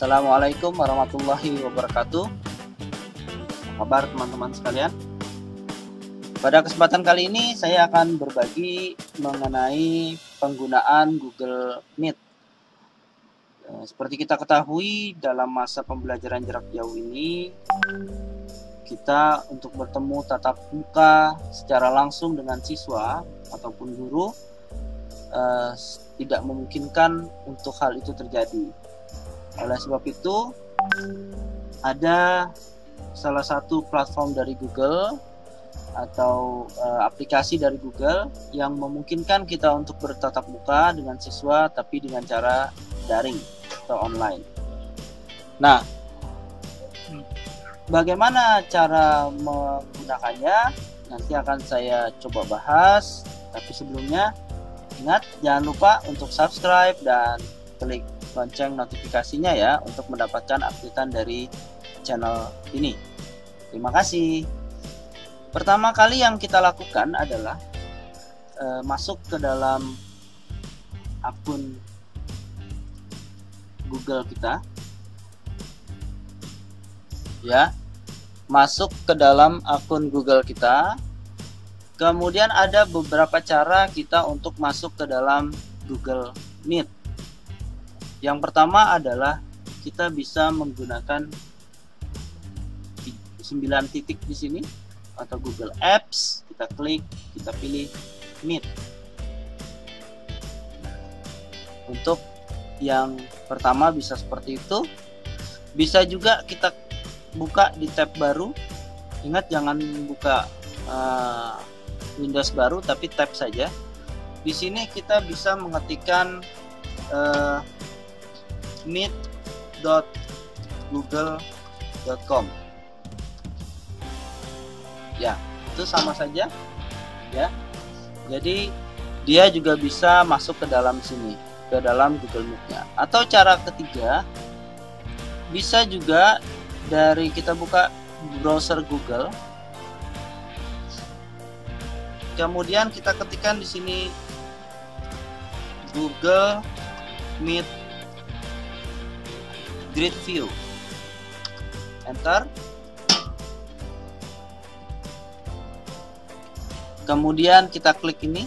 Assalamualaikum warahmatullahi wabarakatuh. Apa kabar teman-teman sekalian? Pada kesempatan kali ini saya akan berbagi mengenai penggunaan Google Meet. Seperti kita ketahui, dalam masa pembelajaran jarak jauh ini, kita untuk bertemu tatap muka secara langsung dengan siswa ataupun guru tidak memungkinkan untuk hal itu terjadi. Oleh sebab itu, ada salah satu platform dari Google atau aplikasi dari Google yang memungkinkan kita untuk bertatap muka dengan siswa tapi dengan cara daring atau online. Nah, bagaimana cara menggunakannya? Nanti akan saya coba bahas. Tapi sebelumnya, ingat jangan lupa untuk subscribe dan klik lonceng notifikasinya ya untuk mendapatkan updatean dari channel ini. Terima kasih. Pertama kali yang kita lakukan adalah masuk ke dalam akun Google kita. Ya. Masuk ke dalam akun Google kita. Kemudian ada beberapa cara kita untuk masuk ke dalam Google Meet. Yang pertama adalah kita bisa menggunakan 9 titik di sini atau Google Apps, kita klik, kita pilih Meet. Untuk yang pertama bisa seperti itu. Bisa juga kita buka di tab baru. Ingat jangan buka Windows baru tapi tab saja. Di sini kita bisa mengetikkan meet.google.com. Ya, itu sama saja ya. Jadi dia juga bisa masuk ke dalam sini, ke dalam Google Meet-nya. Atau cara ketiga, bisa juga dari kita buka browser Google. Kemudian kita ketikkan di sini Google Meet Grid View. Enter. Kemudian kita klik ini.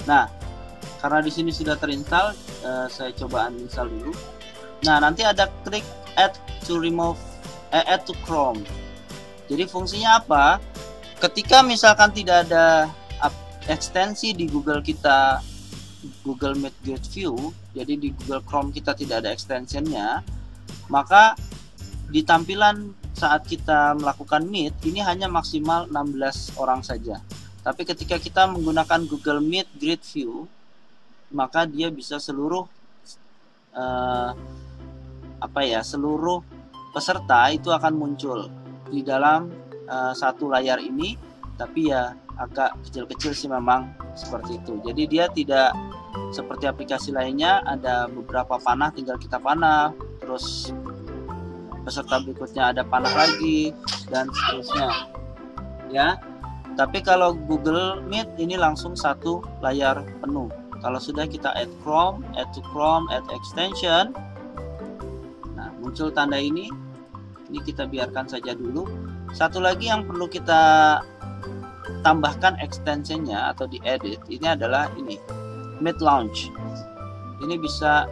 Nah, karena di sini sudah terinstall, saya coba uninstall dulu. Nah, nanti ada klik add to Chrome. Jadi fungsinya apa? Ketika misalkan tidak ada ekstensi di Google kita, Google Meet Grid View, jadi di Google Chrome kita tidak ada extensionnya, maka di tampilan saat kita melakukan Meet ini hanya maksimal 16 orang saja. Tapi ketika kita menggunakan Google Meet Grid View, maka dia bisa seluruh seluruh peserta itu akan muncul di dalam satu layar ini, tapi ya agak kecil-kecil sih memang seperti itu. Jadi dia tidak seperti aplikasi lainnya ada beberapa panah, tinggal kita panah, terus peserta berikutnya ada panah lagi dan seterusnya ya. Tapi kalau Google Meet ini langsung satu layar penuh. Kalau sudah kita add to Chrome, add extension, nah muncul tanda ini kita biarkan saja dulu. Satu lagi yang perlu kita tambahkan extensionnya atau diedit ini adalah ini Meet Launch. Ini bisa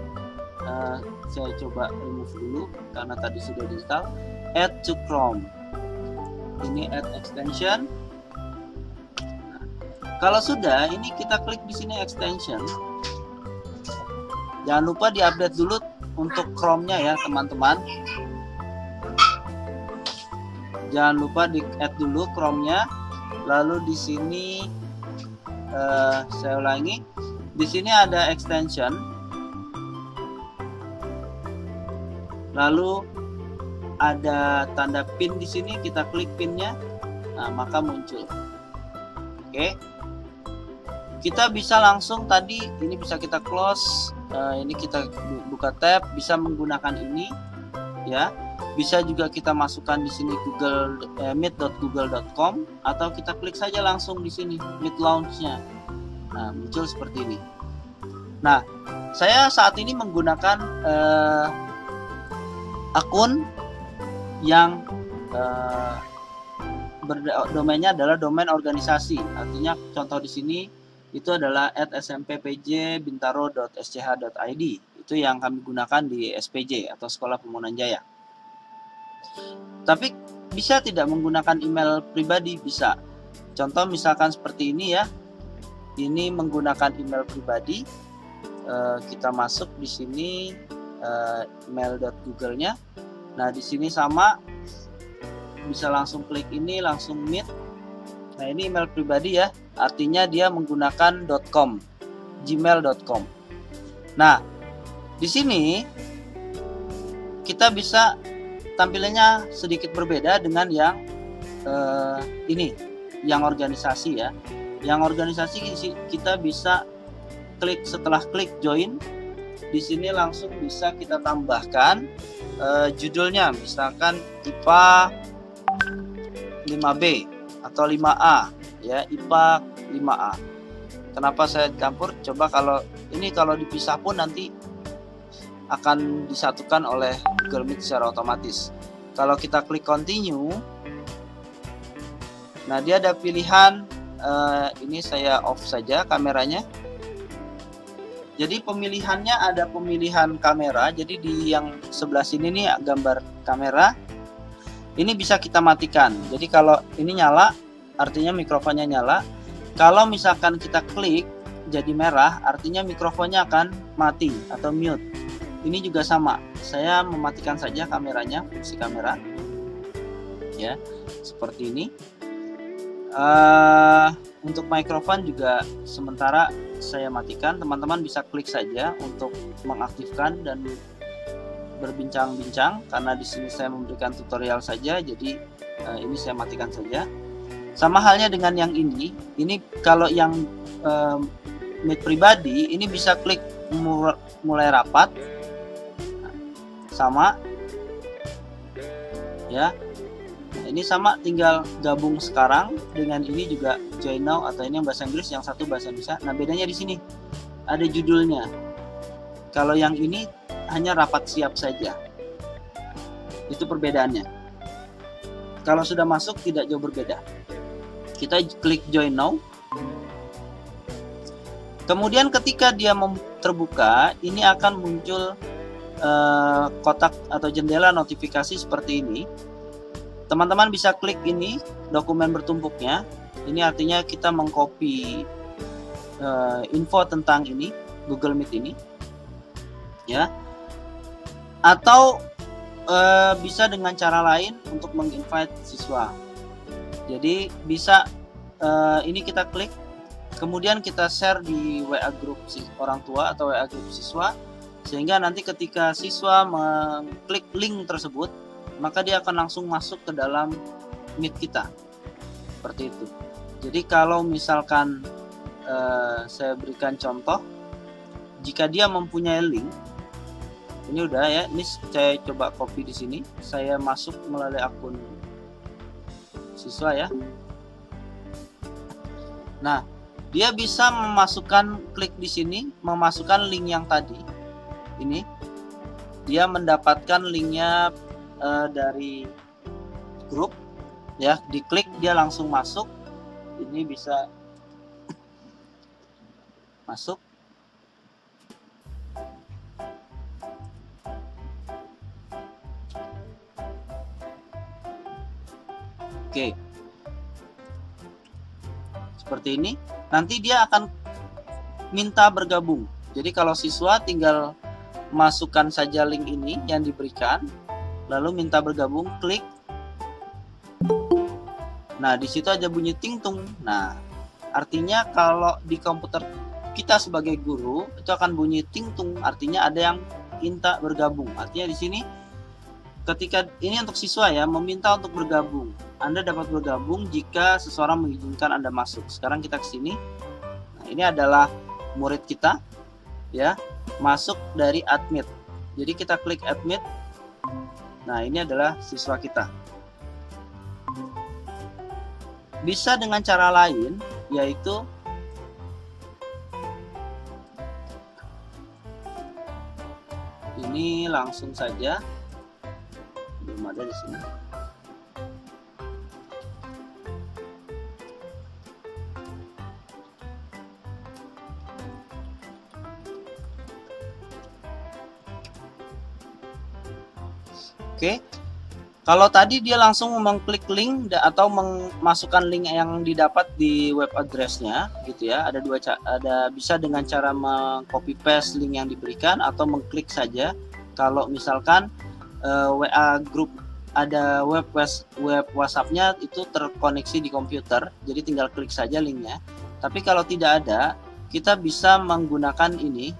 saya coba remove dulu karena tadi sudah diinstal. Add to Chrome. Ini add extension. Nah, kalau sudah, ini kita klik di sini extension. Jangan lupa diupdate dulu untuk Chrome-nya ya teman-teman. Jangan lupa di add dulu Chrome-nya. Lalu di sini saya ulangi. Di sini ada extension. Lalu ada tanda pin di sini, kita klik pinnya, nah maka muncul. Oke, kita bisa langsung tadi ini bisa kita close, ini kita buka tab, bisa menggunakan ini, ya. Bisa juga kita masukkan di sini Google meet.google.com atau kita klik saja langsung di sini Meet Launch-nya. Nah muncul seperti ini. Nah Saya saat ini menggunakan akun yang domainnya adalah domain organisasi. Artinya contoh di sini itu adalah @smpjbintaro.sch.id. Itu yang kami gunakan di SPJ atau Sekolah Pemohonan Jaya. Tapi bisa tidak menggunakan email pribadi? Bisa. Contoh misalkan seperti ini ya. Ini menggunakan email pribadi. Kita masuk di sini email.google-nya. Nah, di sini sama, bisa langsung klik ini, langsung meet. Nah, ini email pribadi ya, artinya dia menggunakan .com, gmail.com. Nah, di sini kita bisa tampilannya sedikit berbeda dengan yang ini, yang organisasi ya. Yang organisasi kita bisa klik, setelah klik join, di sini langsung bisa kita tambahkan judulnya, misalkan IPA 5B atau 5A ya, IPA 5A. Kenapa saya campur? Coba kalau ini kalau dipisah pun nanti akan disatukan oleh Google Meet secara otomatis. Kalau kita klik continue, nah dia ada pilihan ini saya off saja kameranya. Jadi pemilihannya ada pemilihan kamera. Jadi di yang sebelah sini nih gambar kamera. Ini bisa kita matikan. Jadi kalau ini nyala, artinya mikrofonnya nyala. Kalau misalkan kita klik jadi merah, artinya mikrofonnya akan mati atau mute. Ini juga sama. Saya mematikan saja kameranya, fungsi kamera. Ya, seperti ini. Untuk mikrofon juga sementara saya matikan. Teman-teman bisa klik saja untuk mengaktifkan dan berbincang-bincang, karena di sini saya memberikan tutorial saja, jadi ini saya matikan saja. Sama halnya dengan yang ini kalau yang Meet pribadi, ini bisa klik mulai rapat, sama ya. Nah, ini sama, tinggal gabung sekarang. Dengan ini juga join now, atau ini yang bahasa Inggris, yang satu bahasa Indonesia. Nah, bedanya di sini ada judulnya. Kalau yang ini hanya rapat siap saja. Itu perbedaannya. Kalau sudah masuk tidak jauh berbeda. Kita klik join now. Kemudian ketika dia terbuka, ini akan muncul kotak atau jendela notifikasi seperti ini. Teman-teman bisa klik ini, dokumen bertumpuknya. Ini artinya kita mengcopy info tentang ini, Google Meet ini. Ya. Atau bisa dengan cara lain untuk menginvite siswa. Jadi bisa ini kita klik, kemudian kita share di WA group orang tua atau WA group siswa, sehingga nanti ketika siswa mengklik link tersebut, maka dia akan langsung masuk ke dalam Meet kita. Seperti itu. Jadi kalau misalkan saya berikan contoh, jika dia mempunyai link, ini udah ya, ini saya coba copy di sini, saya masuk melalui akun siswa ya. Nah, dia bisa memasukkan, klik di sini, memasukkan link yang tadi. Ini dia mendapatkan linknya dari grup ya, diklik dia langsung masuk. Ini bisa masuk. Oke, seperti ini. Nanti dia akan minta bergabung. Jadi kalau siswa tinggal masukkan saja link ini yang diberikan, lalu minta bergabung, klik. Nah, di situ aja bunyi ting-tung. Nah, artinya kalau di komputer kita sebagai guru itu akan bunyi ting-tung, artinya ada yang minta bergabung. Artinya di sini ketika ini untuk siswa ya, meminta untuk bergabung. Anda dapat bergabung jika seseorang mengizinkan Anda masuk. Sekarang kita ke sini. Nah, ini adalah murid kita ya, masuk dari admit. Jadi kita klik admit. Nah, ini adalah siswa kita. Bisa dengan cara lain, yaitu Ini langsung saja, belum ada di sini. Oke, kalau tadi dia langsung mengklik link atau memasukkan link yang didapat di web address-nya, gitu ya. Ada bisa dengan cara meng-copy paste link yang diberikan atau mengklik saja. Kalau misalkan WA group ada web WhatsApp-nya itu terkoneksi di komputer, jadi tinggal klik saja linknya. Tapi kalau tidak ada, kita bisa menggunakan ini,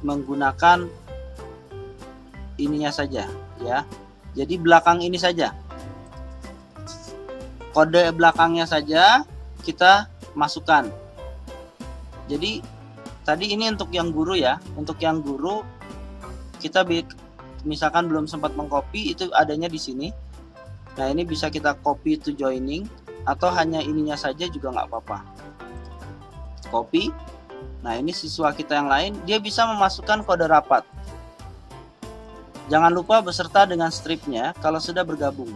menggunakan ininya saja ya. Jadi belakang ini saja, kode belakangnya saja kita masukkan. Jadi tadi ini untuk yang guru ya. Untuk yang guru kita misalkan belum sempat mengcopy, itu adanya di sini. Nah, ini bisa kita copy to joining atau hanya ininya saja juga nggak apa-apa. Copy. Nah, ini siswa kita yang lain, dia bisa memasukkan kode rapat. Jangan lupa beserta dengan stripnya kalau sudah bergabung.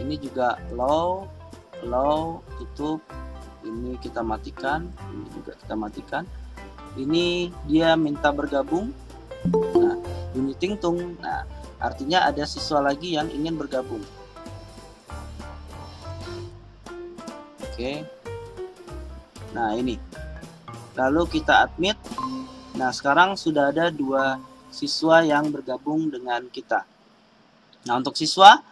Ini juga low, tutup. Ini kita matikan, ini juga kita matikan. Ini dia minta bergabung. Nah, bunyi tingtung. Nah, artinya ada siswa lagi yang ingin bergabung. Oke. Nah, ini. Lalu kita admit. Nah, sekarang sudah ada 2 siswa yang bergabung dengan kita. Nah, untuk siswa,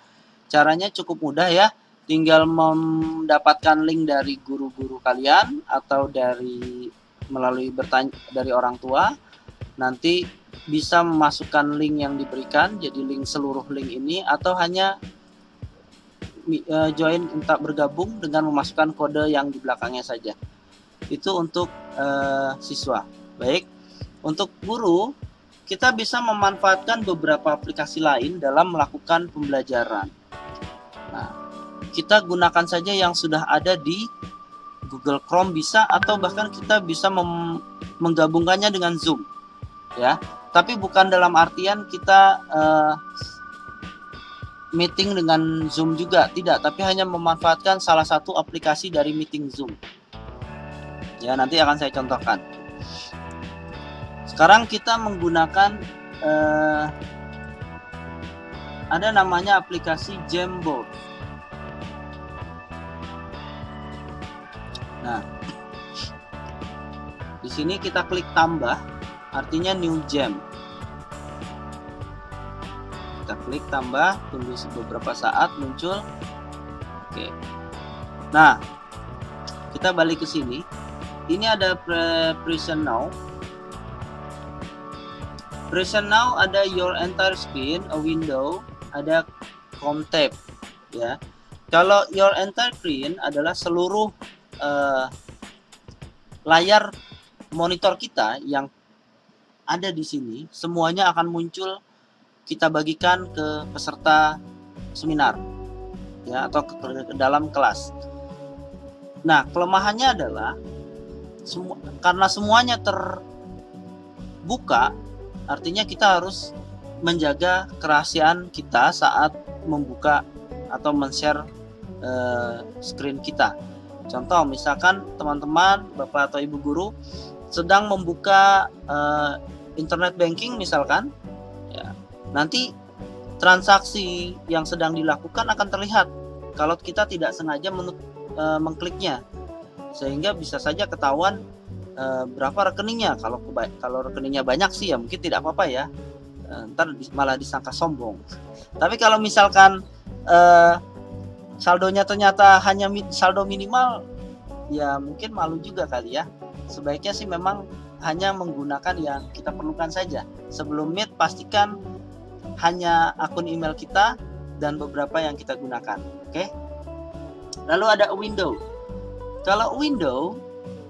caranya cukup mudah ya. Tinggal mendapatkan link dari guru-guru kalian atau melalui bertanya dari orang tua. Nanti bisa memasukkan link yang diberikan, jadi link seluruh link ini, atau hanya join minta bergabung dengan memasukkan kode yang di belakangnya saja. Itu untuk siswa. Baik. Untuk guru, kita bisa memanfaatkan beberapa aplikasi lain dalam melakukan pembelajaran. Nah, kita gunakan saja yang sudah ada di Google Chrome bisa, atau bahkan kita bisa menggabungkannya dengan Zoom, ya. Tapi bukan dalam artian kita meeting dengan Zoom juga, tidak. Tapi hanya memanfaatkan salah satu aplikasi dari meeting Zoom. Ya, nanti akan saya contohkan. Sekarang kita menggunakan ada namanya aplikasi Jamboard. Nah, di sini kita klik tambah, artinya new jam. Kita klik tambah, tunggu beberapa saat muncul. Oke. Nah, kita balik ke sini. Ini ada present now. Present now ada your entire screen, a window, ada Chrome tab, ya. Kalau your entire screen adalah seluruh layar monitor kita yang ada di sini, semuanya akan muncul, kita bagikan ke peserta seminar, ya, atau ke dalam kelas. Nah, kelemahannya adalah karena semuanya terbuka, artinya kita harus menjaga kerahasiaan kita saat membuka atau men-share screen kita. Contoh, misalkan teman-teman, Bapak atau Ibu guru sedang membuka internet banking misalkan, ya, nanti transaksi yang sedang dilakukan akan terlihat kalau kita tidak sengaja mengkliknya, sehingga bisa saja ketahuan berapa rekeningnya. Kalau rekeningnya banyak sih ya mungkin tidak apa-apa ya, ntar malah disangka sombong. Tapi kalau misalkan saldonya ternyata hanya saldo minimal, ya mungkin malu juga kali ya. Sebaiknya sih memang hanya menggunakan yang kita perlukan saja. Sebelum Meet, pastikan hanya akun email kita dan beberapa yang kita gunakan. Oke. Lalu ada window. Kalau window,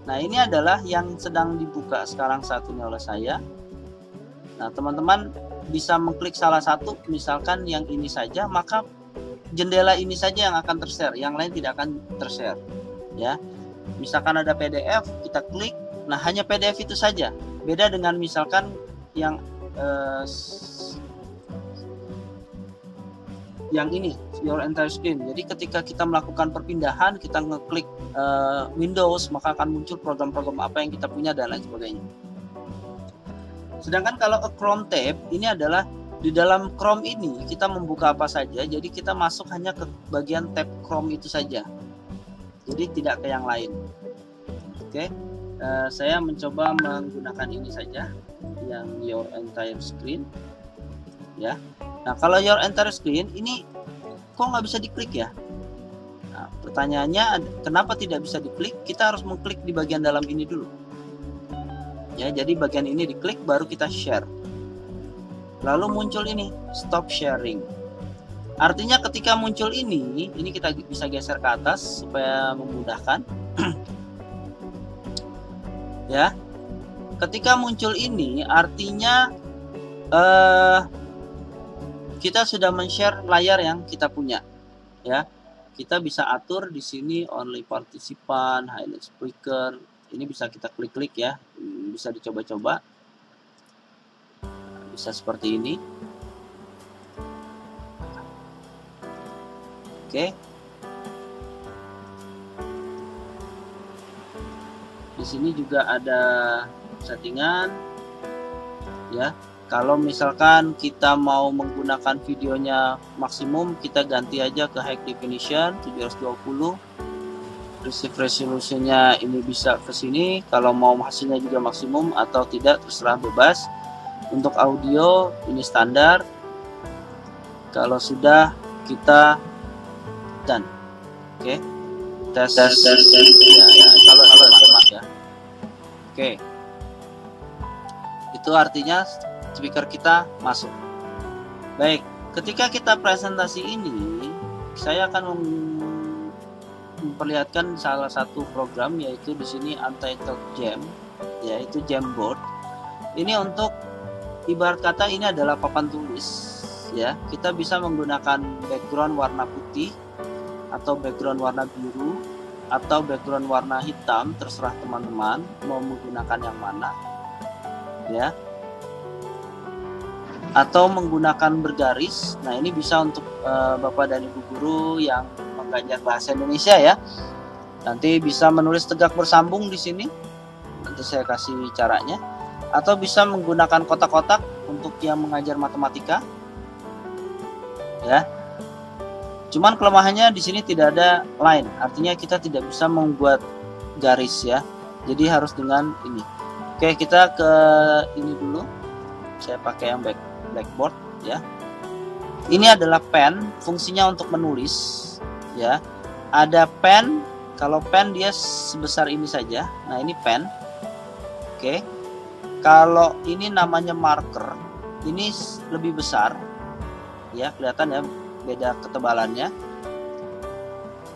nah ini adalah yang sedang dibuka sekarang saat ini oleh saya. Nah, teman-teman bisa mengklik salah satu, misalkan yang ini saja, maka jendela ini saja yang akan tershare, yang lain tidak akan tershare, ya. Misalkan ada PDF, kita klik, nah hanya PDF itu saja. Beda dengan misalkan yang ini, your entire screen. Jadi ketika kita melakukan perpindahan, kita ngeklik Windows, maka akan muncul program-program apa yang kita punya dan lain sebagainya. Sedangkan kalau a Chrome tab, ini adalah di dalam Chrome ini kita membuka apa saja, jadi kita masuk hanya ke bagian tab Chrome itu saja, jadi tidak ke yang lain. Oke, saya mencoba menggunakan ini saja, yang your entire screen, ya. Nah, kalau your entire screen ini kok nggak bisa diklik ya? Nah, pertanyaannya kenapa tidak bisa diklik? Kita harus mengklik di bagian dalam ini dulu. Ya, jadi bagian ini diklik baru kita share. Lalu muncul ini stop sharing. Artinya ketika muncul ini kita bisa geser ke atas supaya memudahkan. Ya, ketika muncul ini artinya kita sudah men-share layar yang kita punya. Ya, kita bisa atur di sini only participant, highlight speaker. Ini bisa kita klik-klik ya, bisa dicoba-coba. Bisa seperti ini. Oke. Di sini juga ada settingan ya. Kalau misalkan kita mau menggunakan videonya maksimum, kita ganti aja ke high definition 720. Receive resolutionnya ini bisa ke sini. Kalau mau hasilnya juga maksimum atau tidak terserah, bebas. Untuk audio ini standar. Kalau sudah, kita done. Oke, tes ya, kalau ya. Oke, itu artinya speaker kita masuk. Baik, ketika kita presentasi ini, saya akan memperlihatkan salah satu program, yaitu di sini Untitled Jam, yaitu Jamboard. Ini untuk ibarat kata ini adalah papan tulis ya. Kita bisa menggunakan background warna putih atau background warna biru atau background warna hitam, terserah teman-teman mau menggunakan yang mana ya. Atau menggunakan bergaris. Nah, ini bisa untuk Bapak dan Ibu guru yang mengajar bahasa Indonesia ya. Nanti bisa menulis tegak bersambung di sini. Nanti saya kasih caranya. Atau bisa menggunakan kotak-kotak untuk yang mengajar matematika. Ya. Cuman kelemahannya di sini tidak ada line. Artinya kita tidak bisa membuat garis ya. Jadi harus dengan ini. Oke, kita ke ini dulu. Saya pakai yang blackboard ya. Ini adalah pen, fungsinya untuk menulis ya. Ada pen, kalau pen dia sebesar ini saja. Nah, ini pen. Oke. Kalau ini namanya marker, ini lebih besar. Ya, kelihatan ya beda ketebalannya.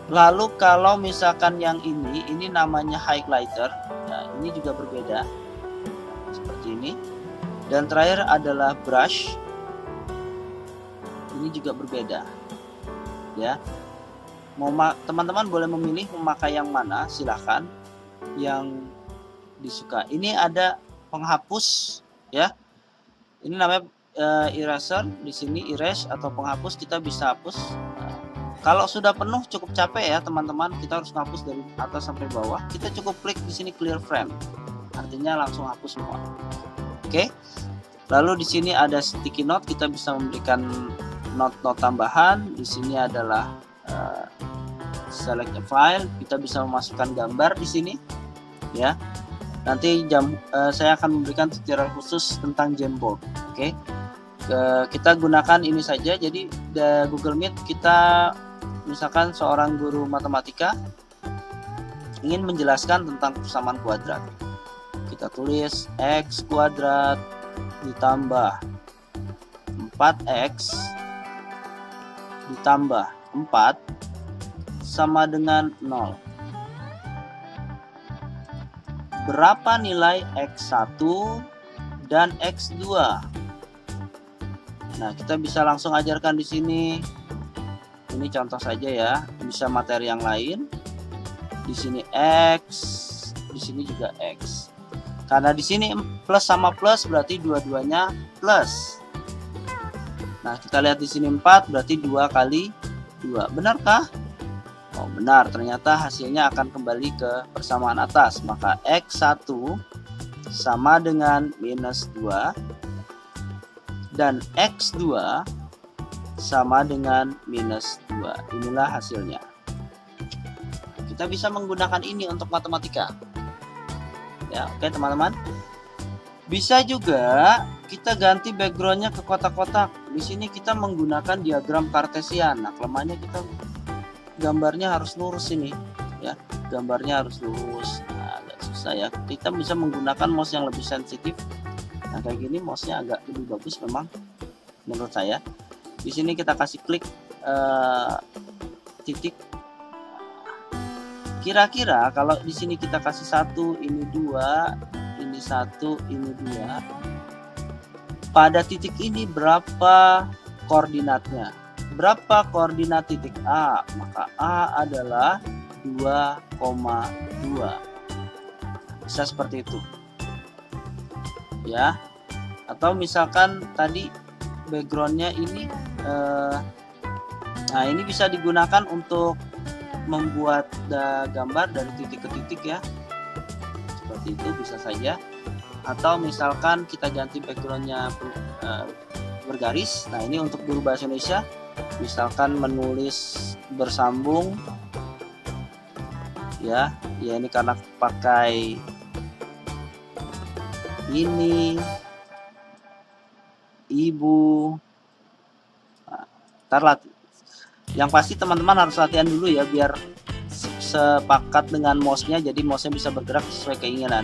Lalu kalau misalkan yang ini namanya highlighter. Nah, ini juga berbeda. Seperti ini. Dan terakhir adalah brush. Ini juga berbeda. Ya. Teman-teman boleh memilih memakai yang mana, silahkan. Yang disuka. Ini ada penghapus ya. Ini namanya eraser, di sini erase atau penghapus, kita bisa hapus. Nah, kalau sudah penuh cukup capek ya teman-teman, kita harus menghapus dari atas sampai bawah. Kita cukup klik di sini clear frame. Artinya langsung hapus semua. Oke. Lalu di sini ada sticky note, kita bisa memberikan note-note tambahan. Di sini adalah select a file, kita bisa memasukkan gambar di sini ya. Nanti saya akan memberikan tutorial khusus tentang Jamboard. Oke. Kita gunakan ini saja. Jadi di Google Meet kita misalkan seorang guru matematika ingin menjelaskan tentang persamaan kuadrat. Kita tulis x kuadrat ditambah 4x ditambah 4 sama dengan 0. Berapa nilai x1 dan x2? Nah, kita bisa langsung ajarkan di sini. Ini contoh saja ya, bisa materi yang lain. di sini X, di sini juga X. Karena di sini plus sama plus berarti dua-duanya plus. Nah, kita lihat di sini 4 berarti 2 kali 2. Benarkah? Oh, benar. Ternyata hasilnya akan kembali ke persamaan atas. Maka X1 sama dengan minus 2 dan X2 sama dengan minus 2. Inilah hasilnya. Kita bisa menggunakan ini untuk matematika. Ya, oke teman-teman. Bisa juga kita ganti backgroundnya ke kotak-kotak. Di sini kita menggunakan diagram kartesian. Nah, kelemahannya kita gambarnya harus lurus ini, ya. Gambarnya harus lurus. Nah, agak susah ya. Kita bisa menggunakan mouse yang lebih sensitif. Nah, kayak gini mouse-nya agak lebih bagus memang menurut saya. Di sini kita kasih klik titik. Kira-kira kalau di sini kita kasih 1, ini 2, ini 1, ini 2. Pada titik ini berapa koordinatnya? Berapa koordinat titik A? Maka A adalah 2,2. Bisa seperti itu. Ya. Atau misalkan tadi backgroundnya ini nah ini bisa digunakan untuk membuat gambar dari titik ke titik ya, seperti itu bisa saja. Atau misalkan kita ganti backgroundnya bergaris. Nah, ini untuk guru bahasa Indonesia, misalkan menulis bersambung ya ini karena pakai ini ibu. Nah, ntar yang pasti teman-teman harus latihan dulu ya biar sepakat dengan mouse-nya, jadi mouse-nya bisa bergerak sesuai keinginan.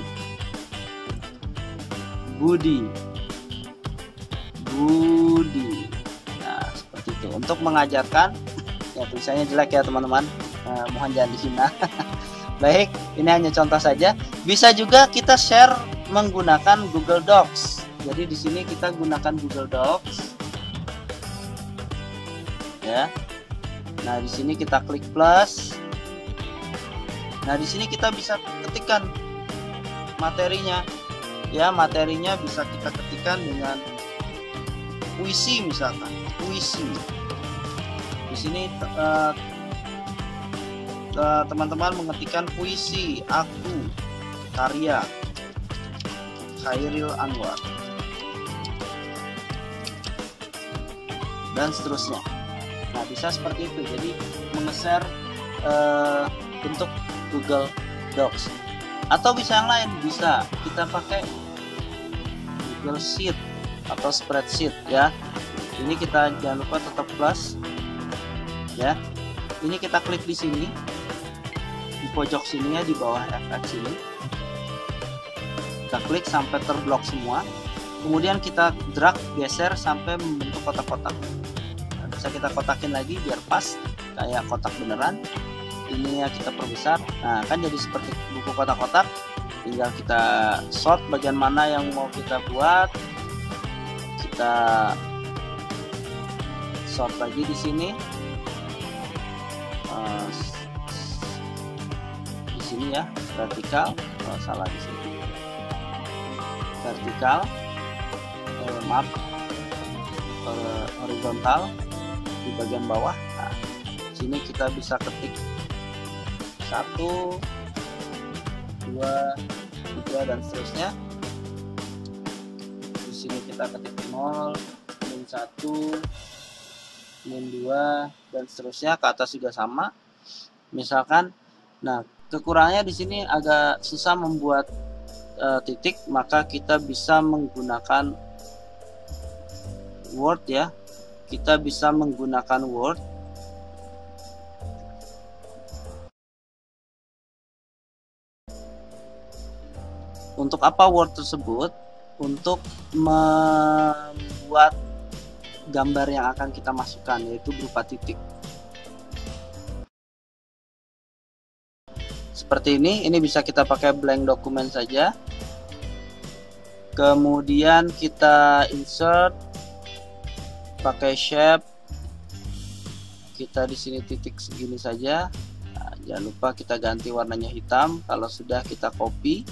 Budi. Nah, seperti itu. Untuk mengajarkan ya tulisannya jelek ya teman-teman. Mohon jangan dihina. Baik, ini hanya contoh saja. Bisa juga kita share menggunakan Google Docs. Jadi di sini kita gunakan Google Docs. Ya. Nah, di sini kita klik plus. Nah, di sini kita bisa ketikkan materinya. Ya, materinya bisa kita ketikkan dengan puisi misalkan. Puisi. Di sini teman-teman mengetikkan puisi aku karya Khairil Anwar dan seterusnya. Nah, bisa seperti itu. Jadi menge-share bentuk Google Docs. Atau bisa yang lain, bisa kita pakai Google Sheet atau spreadsheet ya. Ini kita jangan lupa tetap plus ya. Ini kita klik di sini di pojok sini ya, di bawah FX ini. Kita klik sampai terblok semua. Kemudian kita drag geser sampai membentuk kotak-kotak. Bisa kita kotakin lagi biar pas kayak kotak beneran. Ini ya kita perbesar. Nah, kan jadi seperti buku kotak-kotak. Tinggal kita sort bagian mana yang mau kita buat. Kita sort lagi di sini. Di sini ya, vertikal. Oh, salah di sini. Vertikal. Maaf. Horizontal di bagian bawah. Nah, sini kita bisa ketik 1, 2, 3 dan seterusnya. Di sini kita ketik 0, min 1, min 2 dan seterusnya, ke atas juga sama. Misalkan, nah kekurangannya di sini agak susah membuat titik, maka kita bisa menggunakan Word ya. Kita bisa menggunakan Word. Untuk apa Word tersebut? Untuk membuat gambar yang akan kita masukkan, yaitu berupa titik. Seperti ini bisa kita pakai blank dokumen saja. Kemudian kita insert pakai shape. Kita di sini titik segini saja. Nah, Jangan lupa kita ganti warnanya hitam. Kalau sudah kita copy,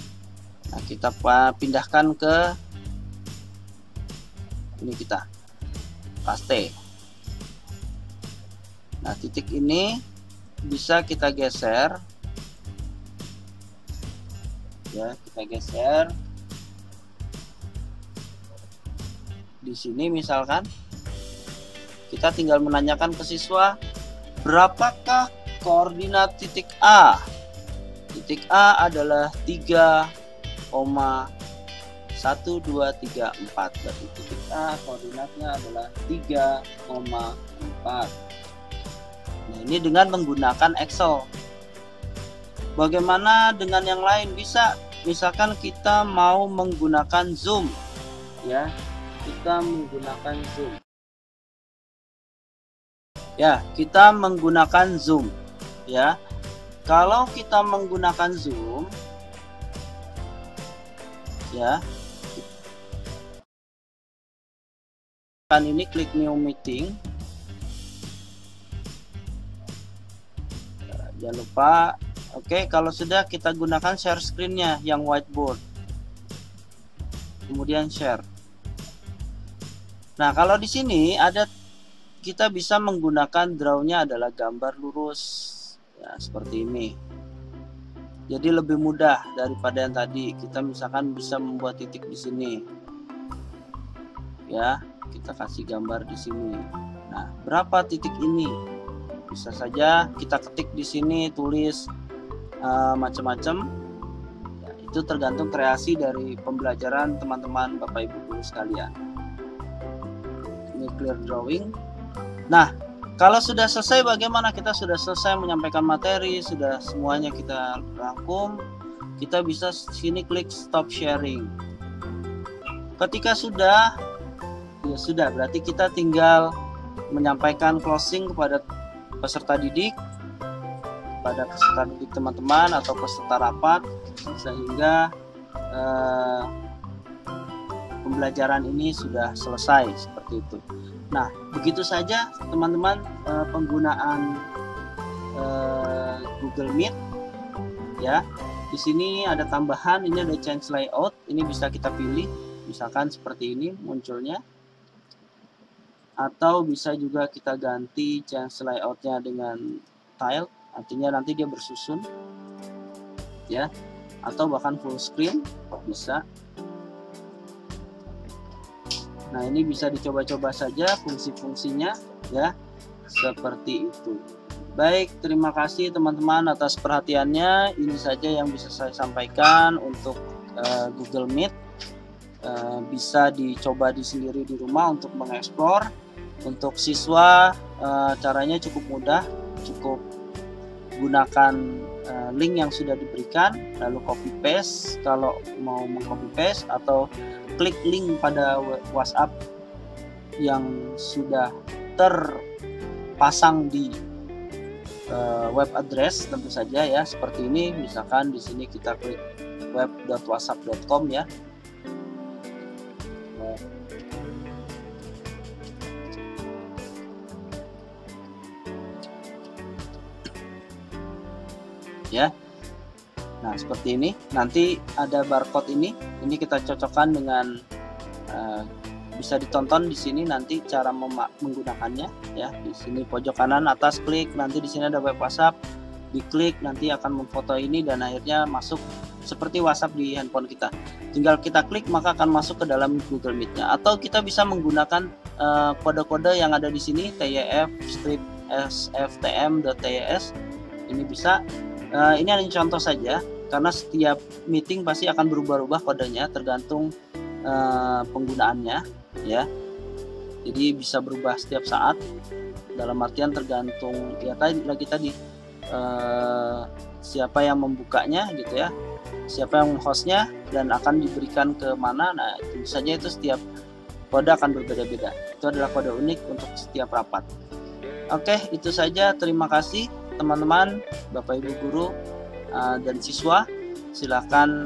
nah kita pindahkan ke ini, kita paste. Nah, titik ini bisa kita geser ya, kita geser di sini. Misalkan kita tinggal menanyakan ke siswa, berapakah koordinat titik A? Titik A adalah 3,1234. Berarti titik A koordinatnya adalah 3,4. Nah, ini dengan menggunakan Excel. Bagaimana dengan yang lain? Bisa, misalkan kita mau menggunakan zoom ya, kita menggunakan zoom ya, kita menggunakan zoom ya. Kalau kita menggunakan zoom ya, kan ini klik new meeting. Jangan lupa. Oke, kalau sudah, kita gunakan share screen-nya yang whiteboard, kemudian share. Nah, kalau di sini ada, kita bisa menggunakan draw-nya adalah gambar lurus ya, seperti ini. Jadi lebih mudah daripada yang tadi. Kita misalkan bisa membuat titik di sini ya, kita kasih gambar di sini. Nah, berapa titik ini? Bisa saja kita ketik di sini, tulis macam-macam ya, itu tergantung kreasi dari pembelajaran teman-teman Bapak Ibu guru sekalian. Ini clear drawing. Nah, kalau sudah selesai, bagaimana? Kita sudah selesai menyampaikan materi, sudah semuanya kita rangkum, kita bisa sini klik stop sharing. Ketika sudah, ya sudah, berarti kita tinggal menyampaikan closing kepada peserta didik, pada peserta didik teman-teman atau peserta rapat, sehingga pembelajaran ini sudah selesai seperti itu. Nah, begitu saja teman-teman penggunaan Google Meet ya. Di sini ada tambahan, ini ada change layout, ini bisa kita pilih, misalkan seperti ini munculnya, atau bisa juga kita ganti change layoutnya dengan tile, artinya nanti dia bersusun ya, atau bahkan full screen bisa. Nah, ini bisa dicoba-coba saja fungsi-fungsinya ya, seperti itu. Baik, terima kasih teman-teman atas perhatiannya. Ini saja yang bisa saya sampaikan untuk Google Meet. Bisa dicoba sendiri di rumah untuk mengeksplor. Untuk siswa caranya cukup mudah, cukup gunakan link yang sudah diberikan, lalu copy paste kalau mau mengcopy paste, atau klik link pada WhatsApp yang sudah terpasang di web address tentu saja ya, seperti ini. Misalkan di sini kita klik web.whatsapp.com ya. Ya. Nah, seperti ini. Nanti ada barcode ini kita cocokkan dengan bisa ditonton di sini nanti cara menggunakannya ya. Di sini pojok kanan atas klik, nanti di sini ada web WhatsApp, diklik nanti akan memfoto ini dan akhirnya masuk seperti WhatsApp di handphone kita. Tinggal kita klik maka akan masuk ke dalam Google Meet-nya. Atau kita bisa menggunakan kode-kode yang ada di sini, TYF strip sftm.tys. Ini bisa. Ini hanya contoh saja, karena setiap meeting pasti akan berubah-ubah kodenya tergantung penggunaannya ya. Jadi bisa berubah setiap saat, dalam artian tergantung ya tadi siapa yang membukanya gitu ya, siapa yang hostnya dan akan diberikan ke mana. Nah, tentu saja itu setiap kode akan berbeda-beda. Itu adalah kode unik untuk setiap rapat. Oke, itu saja. Terima kasih teman-teman, Bapak Ibu guru dan siswa. Silakan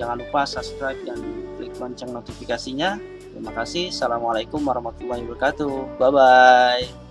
jangan lupa subscribe dan klik lonceng notifikasinya. Terima kasih. Assalamualaikum warahmatullahi wabarakatuh. Bye bye.